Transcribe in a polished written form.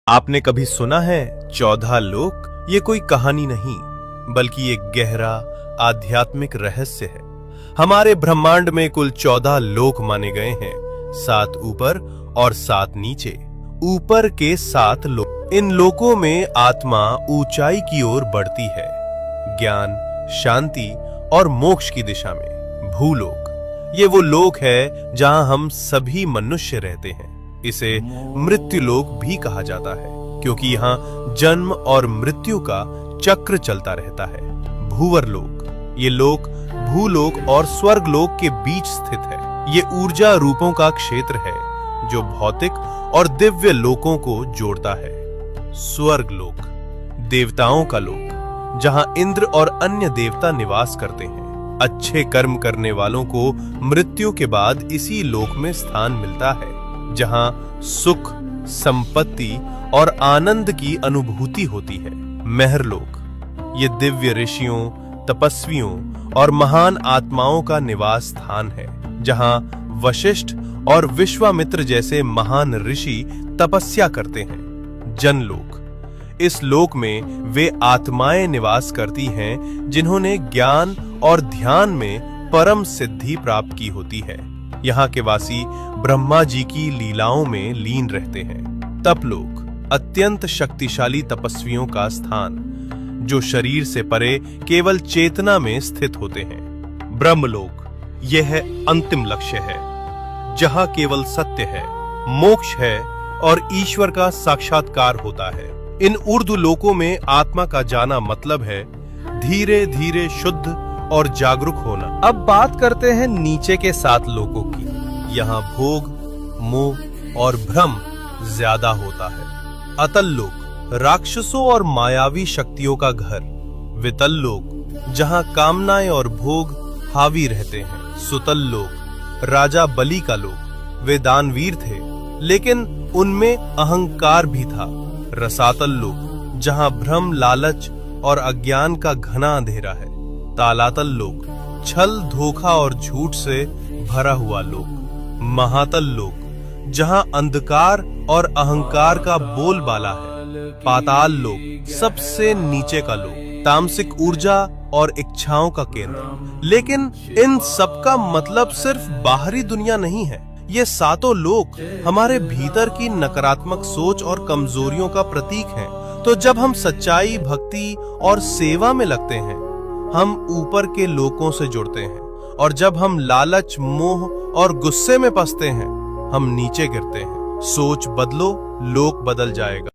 आपने कभी सुना है 14 लोक? ये कोई कहानी नहीं बल्कि एक गहरा आध्यात्मिक रहस्य है। हमारे ब्रह्मांड में कुल 14 लोक माने गए हैं, 7 ऊपर और 7 नीचे। ऊपर के 7 लोक, इन लोकों में आत्मा ऊंचाई की ओर बढ़ती है, ज्ञान, शांति और मोक्ष की दिशा में। भूलोक, ये वो लोक है जहां हम सभी मनुष्य रहते हैं। इसे मृत्युलोक भी कहा जाता है क्योंकि यहाँ जन्म और मृत्यु का चक्र चलता रहता है। भूवर लोक, ये लोक भूलोक और स्वर्गलोक के बीच स्थित है। ये ऊर्जा रूपों का क्षेत्र है जो भौतिक और दिव्य लोकों को जोड़ता है। स्वर्गलोक, देवताओं का लोक, जहां इंद्र और अन्य देवता निवास करते हैं। अच्छे कर्म करने वालों को मृत्यु के बाद इसी लोक में स्थान मिलता है, जहां सुख, संपत्ति और आनंद की अनुभूति होती है। महरलोक, ये दिव्य ऋषियों, तपस्वियों और महान आत्माओं का निवास स्थान है, जहां वशिष्ठ और विश्वामित्र जैसे महान ऋषि तपस्या करते हैं। जनलोक, इस लोक में वे आत्माएं निवास करती हैं जिन्होंने ज्ञान और ध्यान में परम सिद्धि प्राप्त की होती है। यहाँ के वासी ब्रह्मा जी की लीलाओं में लीन रहते हैं। तपलोक, अत्यंत शक्तिशाली तपस्वियों का स्थान, जो शरीर से परे केवल चेतना में स्थित होते हैं। ब्रह्मलोक, यह अंतिम लक्ष्य है, जहां केवल सत्य है, मोक्ष है और ईश्वर का साक्षात्कार होता है। इन ऊर्ध्व लोकों में आत्मा का जाना मतलब है धीरे धीरे शुद्ध और जागरूक होना। अब बात करते हैं नीचे के 7 लोकों की। यहाँ भोग, मोह और भ्रम ज्यादा होता है। अतल लोक, राक्षसों और मायावी शक्तियों का घर। वितल लोक, जहाँ कामनाएं और भोग हावी रहते हैं। सुतल लोक, राजा बलि का लोक। वे दानवीर थे, लेकिन उनमें अहंकार भी था। रसातल लोक, जहाँ भ्रम, लालच और अज्ञान का घना अंधेरा है। तालातल लोक, छल, धोखा और झूठ से भरा हुआ लोक। महातल लोक, जहां अंधकार और अहंकार का बोलबाला है। पाताल लोक, सबसे नीचे का लोक, तामसिक ऊर्जा और इच्छाओं का केंद्र। लेकिन इन सब का मतलब सिर्फ बाहरी दुनिया नहीं है। ये 7 लोक हमारे भीतर की नकारात्मक सोच और कमजोरियों का प्रतीक हैं। तो जब हम सच्चाई, भक्ति और सेवा में लगते हैं, हम ऊपर के लोकों से जुड़ते हैं, और जब हम लालच, मोह और गुस्से में फंसते हैं, हम नीचे गिरते हैं। सोच बदलो, लोक बदल जाएगा।